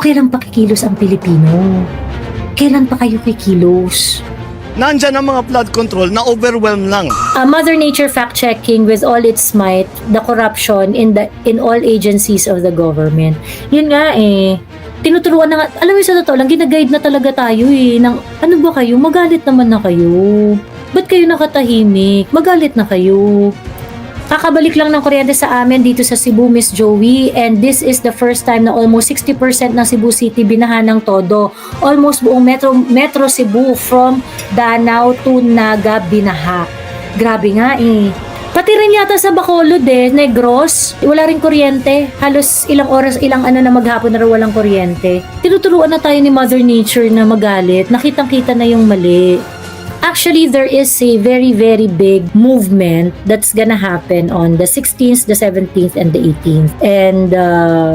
kailan pa kikilos ang Pilipino? Kailan pa kayo kikilos? Nandyan ang mga flood control na overwhelmed lang. Mother Nature fact-checking with all its might the corruption in all agencies of the government. Yun nga tinuturuan na nga, alam mo sa totoo lang, ginaguide na talaga tayo ng, ano ba kayo, magalit naman na kayo. Ba't kayo nakatahimik? Magalit na kayo. Kakabalik lang ng kuryente sa amin dito sa Cebu, Miss Joey, and this is the first time na almost 60% ng Cebu City binaha ng todo. Almost buong Metro Cebu from Danao to Naga binaha. Grabe nga Pati rin yata sa Bacolod Negros, wala rin kuryente. Halos ilang oras, na maghapon na rin walang kuryente. Tinuturuan na tayo ni Mother Nature na magalit. Nakitang-kita na yung mali. Actually, there is a very, very big movement that's gonna happen on the 16th, the 17th, and the 18th. And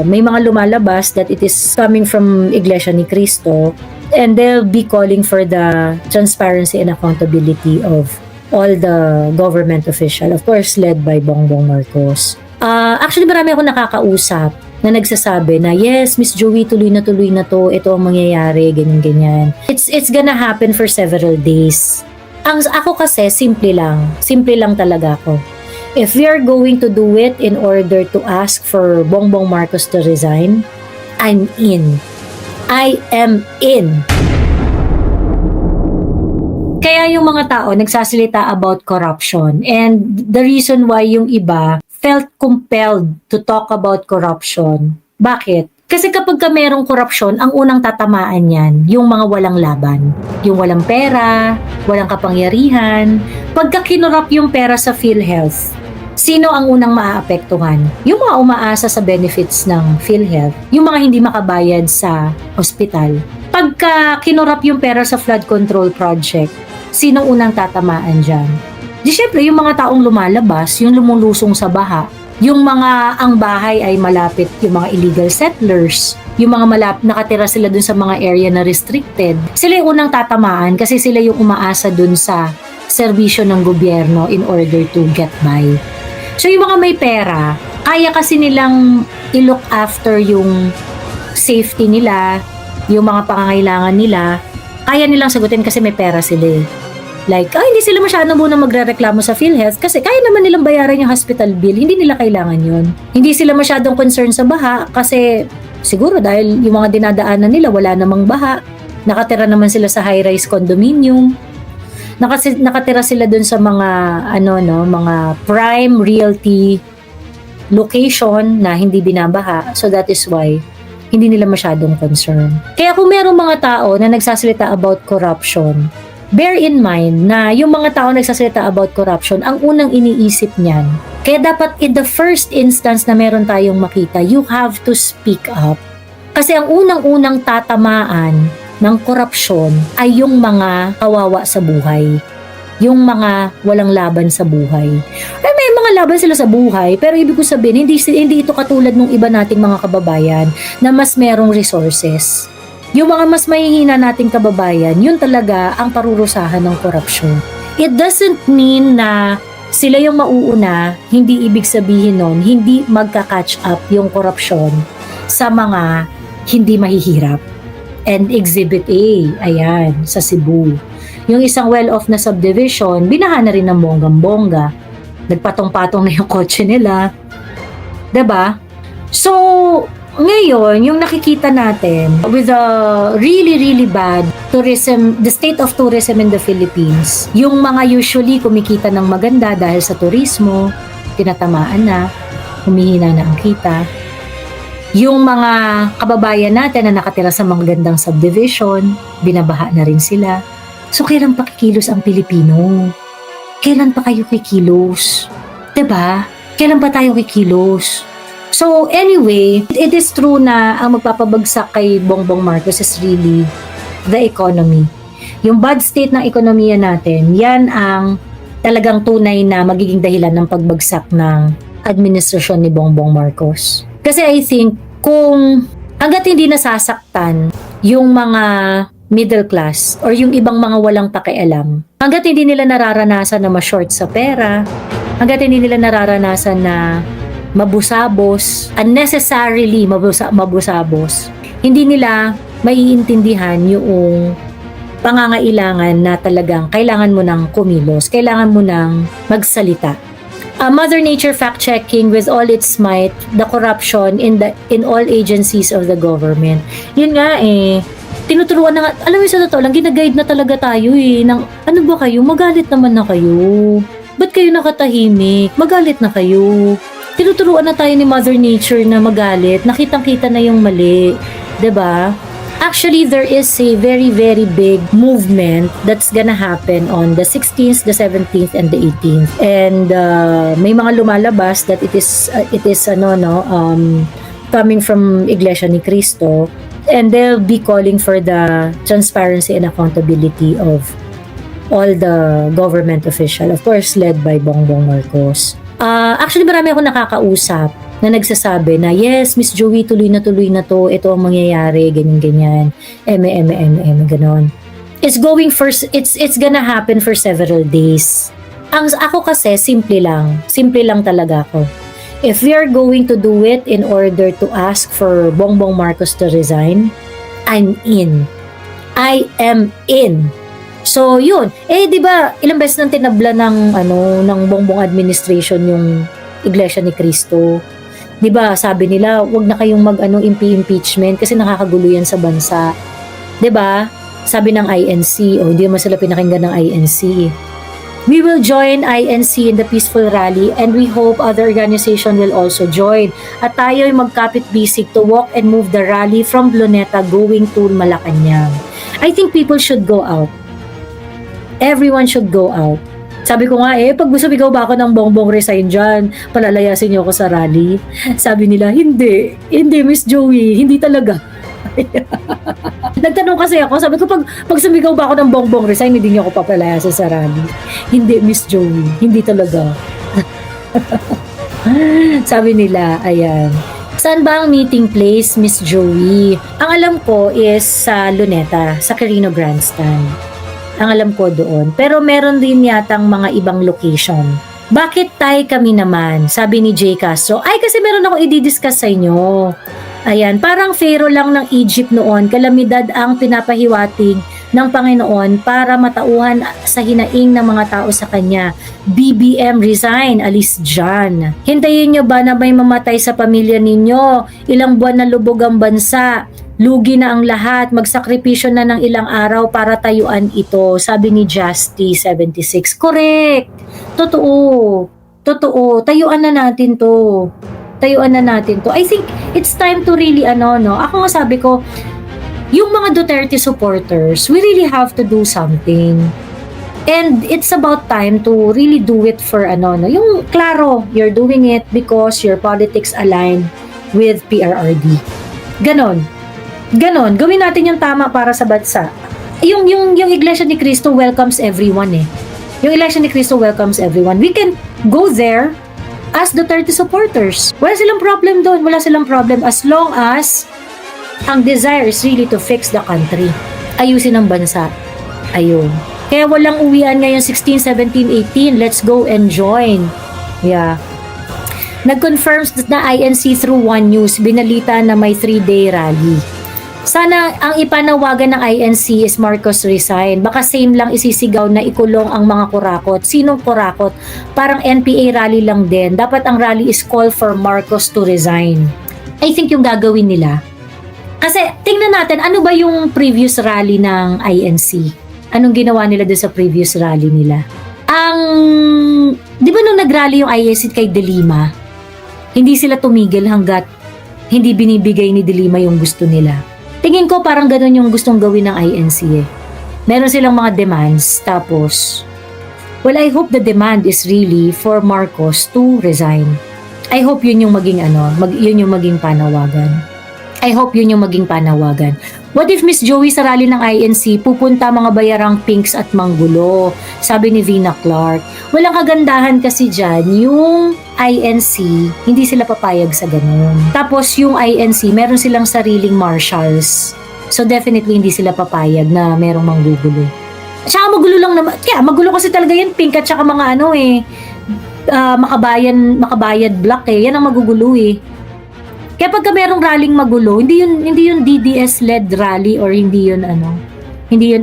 may mga lumalabas that it is coming from Iglesia ni Cristo, and they'll be calling for the transparency and accountability of all the government official, of course, led by Bongbong Marcos. Actually, marami akong nakakausap na nagsasabi na, yes, Miss Joey, tuloy na to, ito ang mangyayari, ganyan. It's gonna happen for several days. Ako kasi, simple lang talaga ako. If we are going to do it in order to ask for Bongbong Marcos to resign, I'm in. I am in. Kaya yung mga tao nagsasalita about corruption, and the reason why yung iba felt compelled to talk about corruption. Bakit? Kasi kapag ka merong korupsyon, ang unang tatamaan yan, yung mga walang laban. Yung walang pera, walang kapangyarihan. Pagka kinurap yung pera sa PhilHealth, sino ang unang maaapektuhan? Yung mga umaasa sa benefits ng PhilHealth, yung mga hindi makabayad sa ospital. Pagka kinurap yung pera sa flood control project, sino unang tatamaan dyan? Di syempre, yung mga taong lumalabas, yung lumulusong sa baha, yung mga ang bahay ay malapit, yung mga illegal settlers, yung mga nakatira sila dun sa mga area na restricted, sila yung unang tatamaan kasi sila yung umaasa dun sa serbisyo ng gobyerno in order to get by. So yung mga may pera, kaya kasi nilang i-look after yung safety nila, yung mga pangangailangan nila, kaya nilang sagutin kasi may pera sila Like, hindi sila masyadong muna magre-reklamo sa PhilHealth kasi kaya naman nilang bayaran yung hospital bill, hindi nila kailangan yun. Hindi sila masyadong concerned sa baha kasi siguro dahil yung mga dinadaanan nila wala namang baha, nakatira naman sila sa high-rise condominium, nakatira sila dun sa mga mga prime realty location na hindi binabaha, so that is why hindi nila masyadong concerned. Kaya kung merong mga tao na nagsasalita about corruption, bear in mind na yung mga tao nagsasalita about corruption, ang unang iniisip niyan. Kaya dapat in the first instance na meron tayong makita, you have to speak up. Kasi ang unang-unang tatamaan ng korupsyon ay yung mga kawawa sa buhay. Yung mga walang laban sa buhay. May mga laban sila sa buhay, pero ibig ko sabihin, hindi ito katulad ng iba nating mga kababayan na mas merong resources. Yung mga mas mahihina nating kababayan, yun talaga ang parurusahan ng korupsyon. It doesn't mean na sila yung mauuna, hindi ibig sabihin nun, hindi magka-catch up yung korupsyon sa mga hindi mahihirap. And Exhibit A, ayan, sa Cebu. Yung isang well-off na subdivision, binaha na rin ng bonggang-bongga. Nagpatong-patong na yung kotse nila. 'Di ba? So, ngayon, yung nakikita natin with the really, really bad tourism, the state of tourism in the Philippines, yung mga usually kumikita ng maganda dahil sa turismo, tinatamaan na, humihina na ang kita. Yung mga kababayan natin na nakatira sa mga gandang subdivision, binabaha na rin sila. So, kailan pa kikilos ang Pilipino? Kailan pa kayo kikilos? 'Di ba? Kailan pa tayo kikilos? So anyway, it is true na ang magpapabagsak kay Bongbong Marcos is really the economy. Yung bad state ng ekonomiya natin, yan ang talagang tunay na magiging dahilan ng pagbagsak ng administrasyon ni Bongbong Marcos. Kasi I think kung hanggat hindi nasasaktan yung mga middle class or yung ibang mga walang pakialam, hanggat hindi nila nararanasan na ma-short sa pera, hanggat hindi nila nararanasan na mabusabos, unnecessarily mabusabos, hindi nila maiintindihan yung pangangailangan na talagang kailangan mo ng kumilos, kailangan mo ng magsalita. Mother Nature fact-checking with all its might, the corruption in all agencies of the government. Yun nga tinuturuan na nga, alam mo sa totoo lang, ginaguide na talaga tayo ng, ano ba kayo, magalit naman na kayo. Ba't kayo nakatahimik? Magalit na kayo. Tinuturuan na tayo ni Mother Nature na magalit, nakitang-kita na yung mali. 'Di ba? Actually, there is a very, very big movement that's gonna happen on the 16th, the 17th, and the 18th. And may mga lumalabas that it is coming from Iglesia ni Cristo, and they'll be calling for the transparency and accountability of all the government official, of course, led by Bongbong Marcos. Actually, marami akong nakakausap na nagsasabi na, yes, Miss Joey, tuloy na to, ito ang mangyayari, ganyan-ganyan, ganon. It's gonna happen for several days. Ako kasi, simple lang talaga ako. If we are going to do it in order to ask for Bongbong Marcos to resign, I'm in. I am in. So, yun. Di ba, ilang beses nang tinabla ng Bongbong administration yung Iglesia ni Cristo. 'Di ba, sabi nila, wag na kayong impeachment kasi nakakagulo yan sa bansa. 'Di ba? Sabi ng INC, hindi naman sila pinakinggan ng INC. We will join INC in the peaceful rally and we hope other organization will also join. At tayo ay magkapit-bisig to walk and move the rally from Luneta going to Malacanang. I think people should go out. Everyone should go out. Sabi ko nga pag sumigaw ba ako ng Bongbong resign dyan, palalayasin niyo ako sa rally. Sabi nila, hindi Miss Joey, hindi talaga. Nagtanong kasi ako, sabi ko pag sumigaw ba ako ng Bongbong resign, hindi niyo ako papalayasin sa rally. Hindi Miss Joey, hindi talaga. Sabi nila, ayan. Saan ba ang meeting place, Miss Joey? Ang alam ko is sa Luneta, sa Quirino Grandstand. Ang alam ko doon. Pero meron din yatang mga ibang location. Bakit tayo kami naman? Sabi ni Jay Castro. Kasi meron ako i-discuss sa inyo. Ayan, parang Pharaoh lang ng Egypt noon. Kalamidad ang pinapahiwatig ng Panginoon para matauhan sa hinaing ng mga tao sa kanya. BBM resign, alis dyan. Hintayin nyo ba na may mamatay sa pamilya ninyo? Ilang buwan na lubog ang bansa. Lugi na ang lahat, magsakripisyo na ng ilang araw para tayuan ito, sabi ni Justy 76. Correct. Totoo. Tayuan na natin to. I think it's time to really Ako nga sabi ko, yung mga Duterte supporters, we really have to do something. And it's about time to really do it for yung klaro, you're doing it because your politics align with PRRD. Ganon, gawin natin yung tama para sa bansa. Yung Iglesia ni Cristo welcomes everyone Yung Iglesia ni Cristo welcomes everyone. We can go there as Duterte supporters. Wala silang problem doon. Wala silang problem as long as ang desire is really to fix the country. Ayusin ang bansa. Ayun. Kaya walang uwian ngayon 16, 17, 18. Let's go and join. Yeah. Nag-confirms na INC through One News. Binalita na may 3-day rally. Sana ang ipanawagan ng INC is Marcos resign. Baka same lang isisigaw na ikulong ang mga kurakot. Sinong kurakot? Parang NPA rally lang din. Dapat ang rally is call for Marcos to resign. I think yung gagawin nila. Kasi tingnan natin, ano ba yung previous rally ng INC? Anong ginawa nila doon sa previous rally nila? Di ba nung nag-rally yung INC kay De Lima, hindi sila tumigil hanggat hindi binibigay ni De Lima yung gusto nila. Tingin ko parang ganun yung gustong gawin ng INC Meron silang mga demands, tapos, well, I hope the demand is really for Marcos to resign. I hope yun yung maging yun yung maging panawagan. I hope yun yung maging panawagan. What if Miss Joey sa rally ng INC pupunta mga bayarang pinks at manggulo? Sabi ni Vina Clark. Walang kagandahan kasi dyan, yung INC, hindi sila papayag sa ganun. Tapos yung INC, meron silang sariling marshals. So definitely hindi sila papayag na merong manggugulo. Tsaka magulo lang naman. Kaya magulo kasi talaga yan, pink at tsaka mga makabayad black Yan ang magugulo Kaya pagka merong rallying magulo, hindi yun DDS-led rally or hindi yun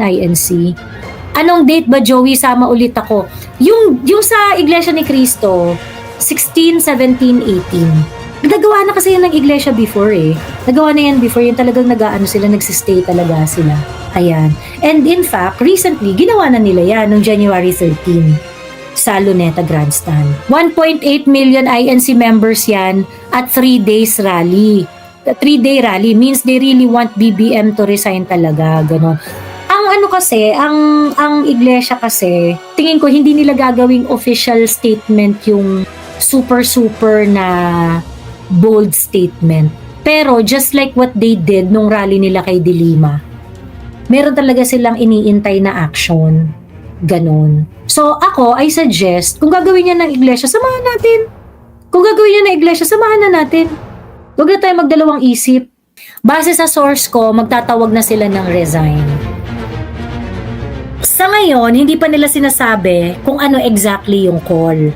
INC. Anong date ba, Joey? Sama ulit ako. Yung sa Iglesia ni Cristo, 16, 17, 18. Nagawa na kasi yun ng Iglesia before eh. Nagawa na yan before. Yung talagang nagsistay talaga sila. Ayan. And in fact, recently, ginawa na nila yan noong January 13 sa Luneta Grandstand. 1.8 million INC members yan at 3 days rally. 3-day rally means they really want BBM to resign talaga. Ganon. Ang iglesia kasi, tingin ko hindi nila gagawing official statement yung super na bold statement. Pero just like what they did nung rally nila kay Dilima, meron talaga silang iniintay na action. Ganon. So ako, I suggest, kung gagawin niya ng iglesia, samahan natin. Kung gagawin niya ng iglesia, samahan na natin. Huwag na tayo magdalawang isip. Base sa source ko, magtatawag na sila ng resign. Sa ngayon, hindi pa nila sinasabi kung ano exactly yung call.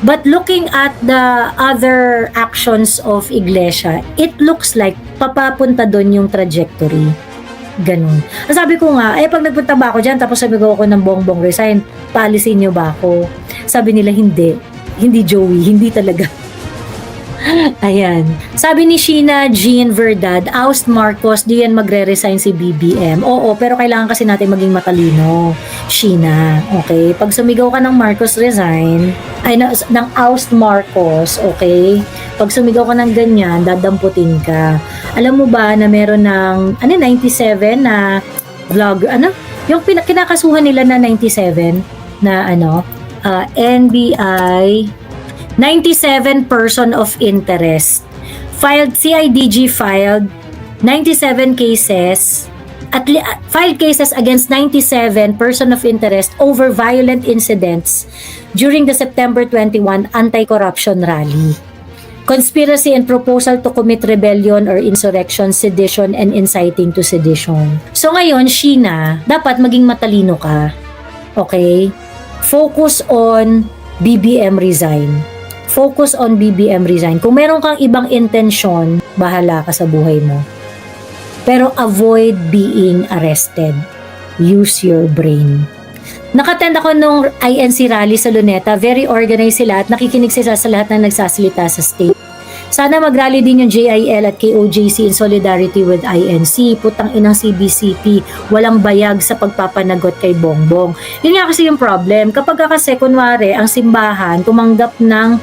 But looking at the other actions of Iglesia, it looks like papapunta doon yung trajectory. Ganun. Sabi ko nga, pag nagpunta ba ako dyan, tapos sabi ko ng bongbong resign, paalisin nyo ba ako? Sabi nila, hindi. Hindi, Joey, hindi talaga. Ayan. Sabi ni Sheena Jean Verdad, oust Marcos, di yan magre-resign si BBM. Oo, pero kailangan kasi natin maging matalino. Sheena, okay? Pag sumigaw ka ng Marcos resign, ng oust Marcos, okay? Pag sumigaw ka ng ganyan, dadamputin ka. Alam mo ba na meron ng, 97 na vlog, yung kinakasuhan nila na 97 na NBI 97 person of interest. CIDG filed 97 cases filed cases against 97 person of interest over violent incidents during the September 21 anti-corruption rally. Conspiracy and proposal to commit rebellion or insurrection, sedition, and inciting to sedition. So ngayon, Sheena, dapat maging matalino ka. Okay? Focus on BBM resign. Focus on BBM resign. Kung meron kang ibang intensyon, bahala ka sa buhay mo. Pero avoid being arrested. Use your brain. Nakatend ako nung INC rally sa Luneta. Very organized sila at nakikinig sila sa lahat ng nagsasalita sa state. Sana mag-rally din yung JIL at KOJC in solidarity with INC. Putang inang CBCP, walang bayag sa pagpapanagot kay Bongbong. Yun nga kasi yung problem. Kapag kasi kunwari ang simbahan tumanggap ng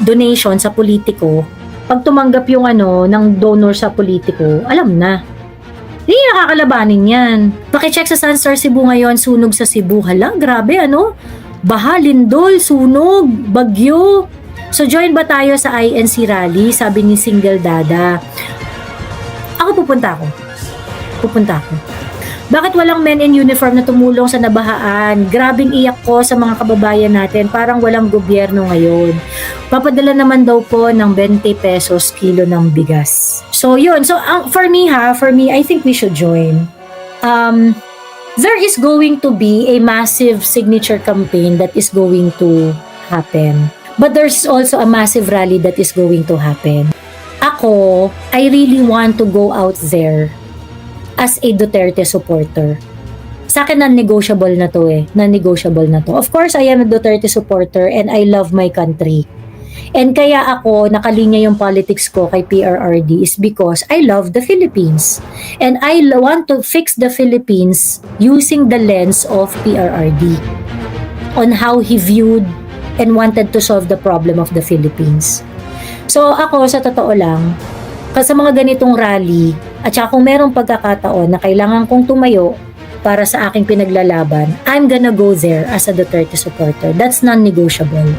donation sa politiko, pag tumanggap yung ng donor sa politiko, alam na. Hindi nakakalabanin yan. Pakicheck sa Sunstar Cebu ngayon, sunog sa Cebu. Hala, grabe Baha, lindol, sunog, bagyo. So join ba tayo sa INC rally? Sabi ni Single Dada. Pupunta ako. Bakit walang men in uniform na tumulong sa nabahaan? Grabing iyak ko sa mga kababayan natin. Parang walang gobyerno ngayon. Papadala naman daw po ng 20 pesos kilo ng bigas. So yun. So for me, I think we should join. There is going to be a massive signature campaign that is going to happen. But there's also a massive rally that is going to happen. Ako, I really want to go out there as a Duterte supporter. Sa akin, non-negotiable na to Non-negotiable na to. Of course, I am a Duterte supporter and I love my country. And kaya ako, nakalinya yung politics ko kay PRRD is because I love the Philippines. And I want to fix the Philippines using the lens of PRRD on how he viewed and wanted to solve the problem of the Philippines. So ako, sa totoo lang, sa mga ganitong rally, at saka kung merong pagkakataon na kailangan kong tumayo para sa aking pinaglalaban, I'm gonna go there as a Duterte supporter. That's non-negotiable.